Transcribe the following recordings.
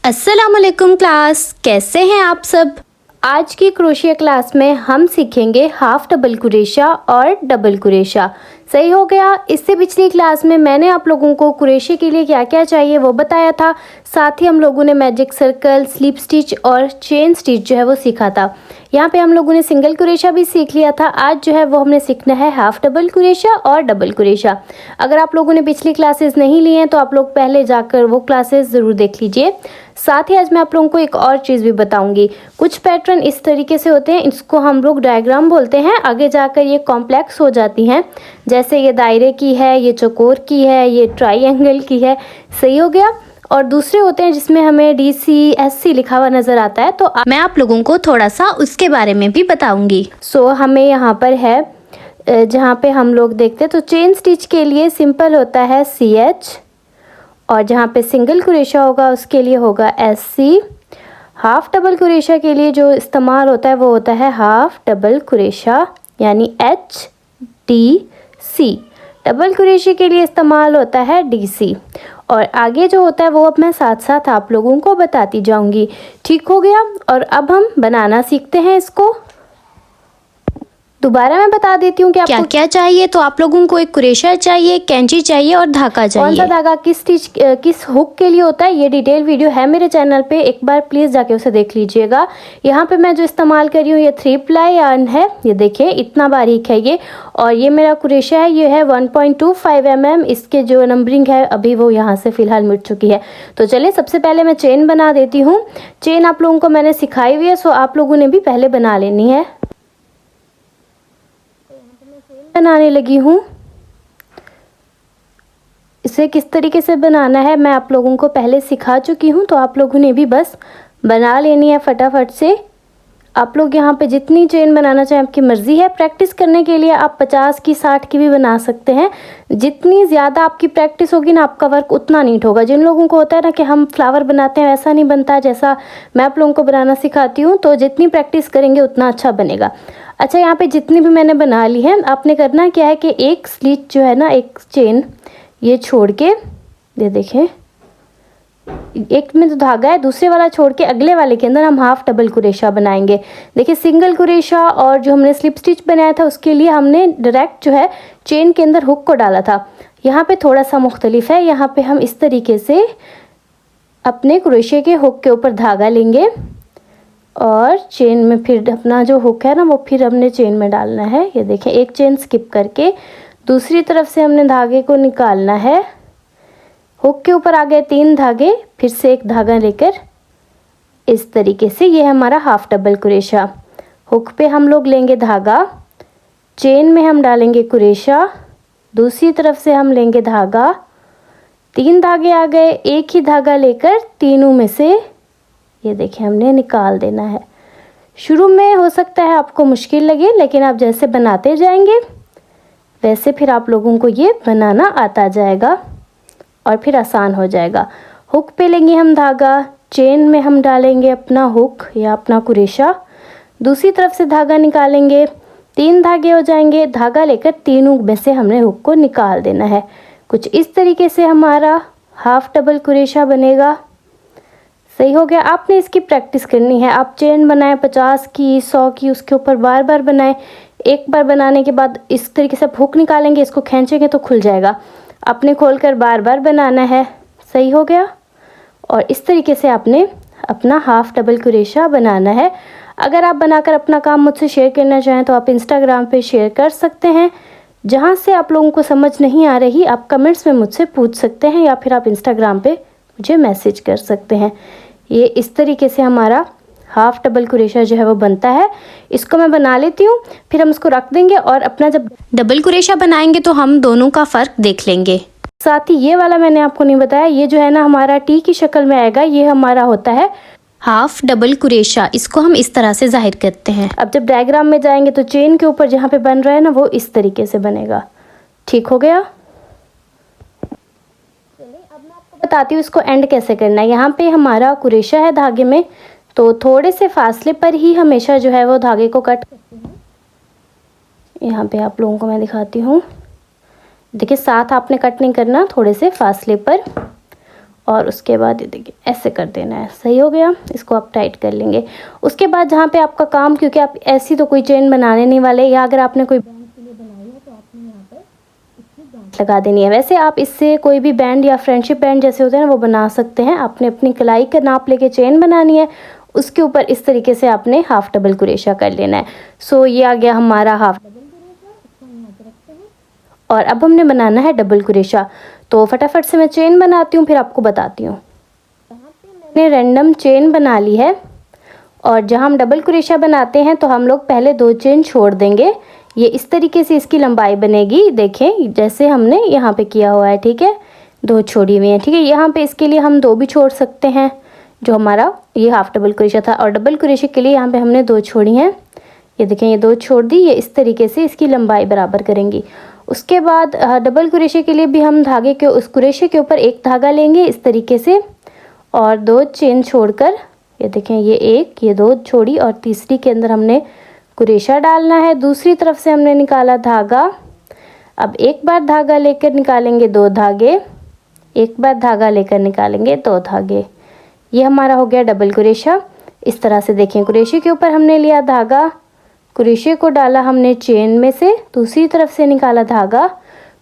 अस्सलामुअलैकुम क्लास, कैसे हैं आप सब। आज की क्रोशिया क्लास में हम सीखेंगे हाफ डबल कुरेशा और डबल कुरेशा। सही हो गया। इससे पिछली क्लास में मैंने आप लोगों को कुरेशे के लिए क्या क्या चाहिए वो बताया था। साथ ही हम लोगों ने मैजिक सर्कल, स्लिप स्टिच और चेन स्टिच जो है वो सीखा था। यहाँ पे हम लोगों ने सिंगल कुरेशा भी सीख लिया था। आज जो है वो हमने सीखना है हाफ डबल कुरेशा और डबल कुरेशा। अगर आप लोगों ने पिछली क्लासेस नहीं ली हैं तो आप लोग पहले जाकर वो क्लासेस ज़रूर देख लीजिए। साथ ही आज मैं आप लोगों को एक और चीज़ भी बताऊंगी। कुछ पैटर्न इस तरीके से होते हैं, इसको हम लोग डायग्राम बोलते हैं। आगे जाकर ये कॉम्प्लेक्स हो जाती हैं, जैसे ये दायरे की है, ये चौकोर की है, ये ट्रायंगल की है। सही हो गया। और दूसरे होते हैं जिसमें हमें DCSC लिखा हुआ नज़र आता है, तो मैं आप लोगों को थोड़ा सा उसके बारे में भी बताऊंगी। हमें यहाँ पर है जहाँ पे हम लोग देखते हैं तो चेन स्टिच के लिए सिंपल होता है CH, और जहाँ पे सिंगल कुरेशा होगा उसके लिए होगा SC। हाफ डबल कुरेशा के लिए जो इस्तेमाल होता है वो होता है हाफ डबल कुरेशा यानी HDC। डबल कुरेशे के लिए इस्तेमाल होता है DC। और आगे जो होता है वो अब मैं साथ साथ आप लोगों को बताती जाऊंगी। ठीक हो गया। और अब हम बनाना सीखते हैं इसको। दोबारा मैं बता देती हूँ कि आपको क्या क्या चाहिए। तो आप लोगों को एक कुरेशा चाहिए, कैंची चाहिए और धागा चाहिए। कौन सा धागा किस स्टिच किस हुक के लिए होता है, ये डिटेल वीडियो है मेरे चैनल पे, एक बार प्लीज़ जाके उसे देख लीजिएगा। यहाँ पे मैं जो इस्तेमाल कर रही हूँ ये 3 प्लाई यार्न है। ये देखिए इतना बारीक है ये। और ये मेरा कुरेशा है, ये है 1.25 mm। इसके जो नंबरिंग है अभी वो यहाँ से फ़िलहाल मिट चुकी है। तो चलिए सबसे पहले मैं चेन बना देती हूँ। चेन आप लोगों को मैंने सिखाई हुई है, सो आप लोगों ने भी पहले बना लेनी है। बनाने लगी हूँ। इसे किस तरीके से बनाना है मैं आप लोगों को पहले सिखा चुकी हूँ, तो आप लोगों ने भी बस बना लेनी है फटाफट से। आप लोग यहाँ पे जितनी चेन बनाना चाहें आपकी मर्ज़ी है। प्रैक्टिस करने के लिए आप 50 की 60 की भी बना सकते हैं। जितनी ज़्यादा आपकी प्रैक्टिस होगी ना आपका वर्क उतना नीट होगा। जिन लोगों को होता है ना कि हम फ्लावर बनाते हैं वैसा नहीं बनता जैसा मैं आप लोगों को बनाना सिखाती हूँ, तो जितनी प्रैक्टिस करेंगे उतना अच्छा बनेगा। अच्छा, यहाँ पे जितनी भी मैंने बना ली है, आपने करना क्या है कि एक स्लिट जो है ना, एक चेन ये छोड़ के, ये देखें एक में जो धागा है दूसरे वाला छोड़ के अगले वाले के अंदर हम हाफ डबल कुरेशा बनाएंगे। देखिए सिंगल कुरेशा और जो हमने स्लिप स्टिच बनाया था उसके लिए हमने डायरेक्ट जो है चेन के अंदर हुक को डाला था। यहाँ पे थोड़ा सा मुख्तलिफ है। यहाँ पे हम इस तरीके से अपने कुरेशे के हुक के ऊपर धागा लेंगे और चेन में फिर अपना जो हुक है ना वो फिर हमने चेन में डालना है। ये देखें एक चेन स्किप करके दूसरी तरफ से हमने धागे को निकालना है। हुक के ऊपर आ गए 3 धागे, फिर से एक धागा लेकर इस तरीके से, ये है हमारा हाफ डबल कुरेशा। हुक पे हम लोग लेंगे धागा, चेन में हम डालेंगे कुरेशा, दूसरी तरफ से हम लेंगे धागा। 3 धागे आ गए, एक ही धागा लेकर तीनों में से ये देखिए हमने निकाल देना है। शुरू में हो सकता है आपको मुश्किल लगे, लेकिन आप जैसे बनाते जाएंगे वैसे फिर आप लोगों को ये बनाना आता जाएगा और फिर आसान हो जाएगा। हुक पे लेंगे हम धागा, चेन में हम डालेंगे अपना हुक या अपना कुरेशा, दूसरी तरफ से धागा निकालेंगे, 3 धागे हो जाएंगे। धागा लेकर तीनों में से हमने हुक को निकाल देना है। कुछ इस तरीके से हमारा हाफ डबल कुरेशा बनेगा। सही हो गया। आपने इसकी प्रैक्टिस करनी है। आप चेन बनाएं 50 की 100 की, उसके ऊपर बार बार बनाएं। एक बार बनाने के बाद इस तरीके से आप हुक निकालेंगे, इसको खींचेंगे तो खुल जाएगा। आपने खोलकर बार बार बनाना है। सही हो गया। और इस तरीके से आपने अपना हाफ डबल कुरेशा बनाना है। अगर आप बनाकर अपना काम मुझसे शेयर करना चाहें तो आप इंस्टाग्राम पे शेयर कर सकते हैं। जहाँ से आप लोगों को समझ नहीं आ रही आप कमेंट्स में मुझसे पूछ सकते हैं, या फिर आप इंस्टाग्राम पे मुझे मैसेज कर सकते हैं। ये इस तरीके से हमारा हाफ डबल कुरेशा जो है वो बनता है। इसको मैं बना लेती हूँ, फिर हम इसको रख देंगे और अपना जब डबल कुरेशा बनाएंगे तो हम दोनों का फ़र्क देख लेंगे। साथ ही ये वाला मैंने आपको नहीं बताया, ये जो है ना हमारा टी की शक्ल में आएगा, ये हमारा होता है हाफ डबल कुरेशा। इसको हम इस तरह से जाहिर करते हैं। अब जब डायग्राम में जाएंगे तो चेन के ऊपर जहाँ पे बन रहा है ना वो इस तरीके से बनेगा। ठीक हो गया। बताती हूँ इसको एंड कैसे करना है। यहाँ पे हमारा कुरेशा है धागे में, तो थोड़े से फासले पर ही हमेशा जो है वो धागे को कट करते हैं। यहाँ पे आप लोगों को मैं दिखाती हूँ। देखिए साथ आपने कट नहीं करना, थोड़े से फासले पर। और उसके बाद ये देखिए ऐसे कर देना है। सही हो गया, इसको आप टाइट कर लेंगे। उसके बाद जहाँ पे आपका काम, क्योंकि आप ऐसी तो कोई चेन बनाने नहीं वाले, या अगर आपने कोई बैंड के लिए बनाई है तो आपने यहाँ पर इसकी गांठ लगा देनी है। वैसे आप इससे कोई भी बैंड या फ्रेंडशिप बैंड जैसे होते हैं ना वो बना सकते हैं। आपने अपनी कलाई का नाप लेके चेन बनानी है, उसके ऊपर इस तरीके से आपने हाफ डबल कुरेशा कर लेना है। सो ये आ गया हमारा हाफ डबल कुरेशा, इसको हम यहाँ पे रखते हैं। और अब हमने बनाना है डबल कुरेशा। तो फटाफट से मैं चेन बनाती हूँ, फिर आपको बताती हूँ। यहाँ पे मैंने रैंडम चेन बना ली है, और जहाँ हम डबल कुरेशा बनाते हैं तो हम लोग पहले 2 चेन छोड़ देंगे। ये इस तरीके से इसकी लंबाई बनेगी, देखें जैसे हमने यहाँ पे किया हुआ है, ठीक है। 2 छोड़ी हुई हैं, ठीक है। यहाँ पे इसके लिए हम 2 भी छोड़ सकते हैं, जो हमारा ये हाफ डबल कुरेशा था। और डबल कुरेशे के लिए यहाँ पे हमने 2 छोड़ी हैं, ये देखें, ये 2 छोड़ दी। ये इस तरीके से इसकी लंबाई बराबर करेंगी। उसके बाद डबल कुरेशे के लिए भी हम धागे के उस कुरेशे के ऊपर एक धागा लेंगे इस तरीके से, और 2 चेन छोड़कर, ये देखें, ये 1, ये 2 छोड़ी, और तीसरी के अंदर हमने कुरेशा डालना है। दूसरी तरफ से हमने निकाला धागा। अब एक बार धागा लेकर निकालेंगे 2 धागे, एक बार धागा लेकर निकालेंगे 2 धागे। ये हमारा हो गया डबल कुरेशा। इस तरह से देखें, कुरेशे के ऊपर हमने लिया धागा, कुरेशे को डाला हमने चेन में से, दूसरी तरफ से निकाला धागा,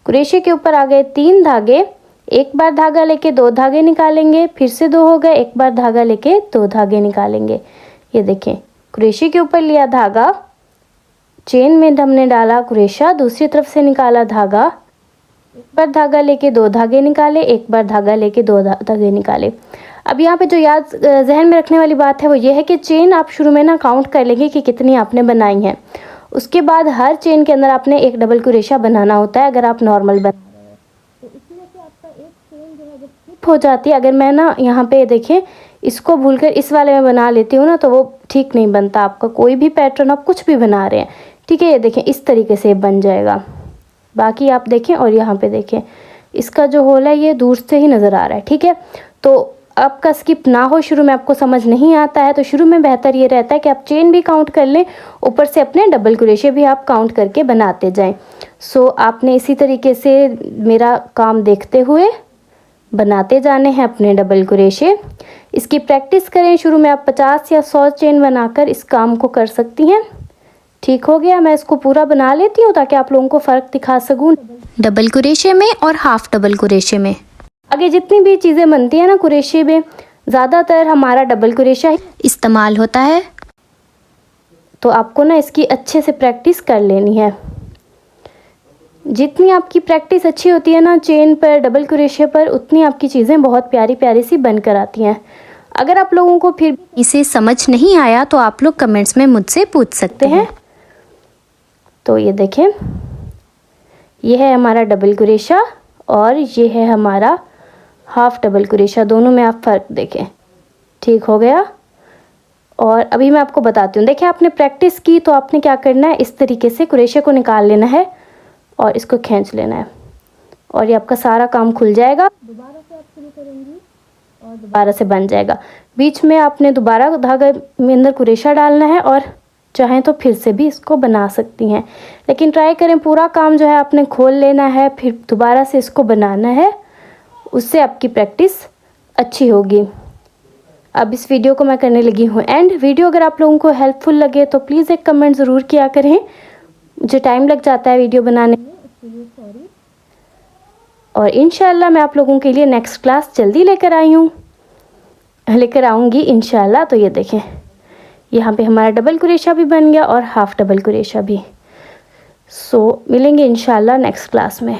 कुरेशे के ऊपर आ गए 3 धागे। एक बार धागा लेके 2 धागे निकालेंगे, फिर से 2 हो गए, एक बार धागा लेके 2 धागे निकालेंगे। ये देखें, कुरेशे के ऊपर लिया धागा, चेन में हमने डाला कुरेशा, दूसरी तरफ से निकाला धागा, एक बार धागा लेके 2 धागे निकाले, एक बार धागा लेके 2 धागे निकाले। अब यहाँ पे जो याद जहन में रखने वाली बात है वो ये है कि चेन आप शुरू में ना काउंट कर लेंगे कि कितनी आपने बनाई है। उसके बाद हर चेन के अंदर आपने एक डबल कुरेशा बनाना होता है अगर आप नॉर्मल बना रहे हैं। तो इसी वजह से आपका एक चेन जो है जब स्किप हो जाती है, अगर मैं ना यहाँ पे देखें इसको भूलकर इस वाले में बना लेती हूँ ना, तो वो ठीक नहीं बनता आपका कोई भी पैटर्न, आप कुछ भी बना रहे हैं, ठीक है। ये देखें इस तरीके से बन जाएगा। बाकी आप देखें, और यहाँ पे देखें इसका जो होल है ये दूर से ही नज़र आ रहा है, ठीक है। तो आपका स्किप ना हो, शुरू में आपको समझ नहीं आता है तो शुरू में बेहतर ये रहता है कि आप चेन भी काउंट कर लें, ऊपर से अपने डबल कुरेशे भी आप काउंट करके बनाते जाएं। सो आपने इसी तरीके से मेरा काम देखते हुए बनाते जाने हैं अपने डबल कुरेशे। इसकी प्रैक्टिस करें, शुरू में आप 50 या 100 चेन बनाकर इस काम को कर सकती हैं। ठीक हो गया, मैं इसको पूरा बना लेती हूँ ताकि आप लोगों को फ़र्क दिखा सकूँ डबल कुरेशे में और हाफ डबल कुरेशे में। आगे जितनी भी चीज़ें बनती हैं ना कुरेशे में, ज़्यादातर हमारा डबल कुरेशा ही इस्तेमाल होता है। तो आपको ना इसकी अच्छे से प्रैक्टिस कर लेनी है। जितनी आपकी प्रैक्टिस अच्छी होती है ना चेन पर, डबल कुरेशे पर, उतनी आपकी चीज़ें बहुत प्यारी प्यारी सी बन कर आती हैं। अगर आप लोगों को फिर इसे समझ नहीं आया तो आप लोग कमेंट्स में मुझसे पूछ सकते हैं। तो ये देखें, ये है हमारा डबल कुरेशा और ये है हमारा हाफ डबल कुरेशा, दोनों में आप फ़र्क देखें। ठीक हो गया। और अभी मैं आपको बताती हूँ। देखिए आपने प्रैक्टिस की तो आपने क्या करना है, इस तरीके से कुरेशे को निकाल लेना है और इसको खींच लेना है और ये आपका सारा काम खुल जाएगा। दोबारा से आप शुरू करेंगी और दोबारा से बन जाएगा। बीच में आपने दोबारा धागे में अंदर कुरेशा डालना है और चाहें तो फिर से भी इसको बना सकती हैं, लेकिन ट्राई करें पूरा काम जो है आपने खोल लेना है, फिर दोबारा से इसको बनाना है, उससे आपकी प्रैक्टिस अच्छी होगी। अब इस वीडियो को मैं करने लगी हूँ एंड। वीडियो अगर आप लोगों को हेल्पफुल लगे तो प्लीज़ एक कमेंट ज़रूर किया करें। मुझे टाइम लग जाता है वीडियो बनाने में, उसके लिए सॉरी। और इंशाल्लाह मैं आप लोगों के लिए नेक्स्ट क्लास जल्दी लेकर आऊँगी इंशाल्लाह। तो ये देखें, यहाँ पे हमारा डबल कुरेशा भी बन गया और हाफ डबल कुरेशा भी। सो मिलेंगे इंशाल्लाह नेक्स्ट क्लास में।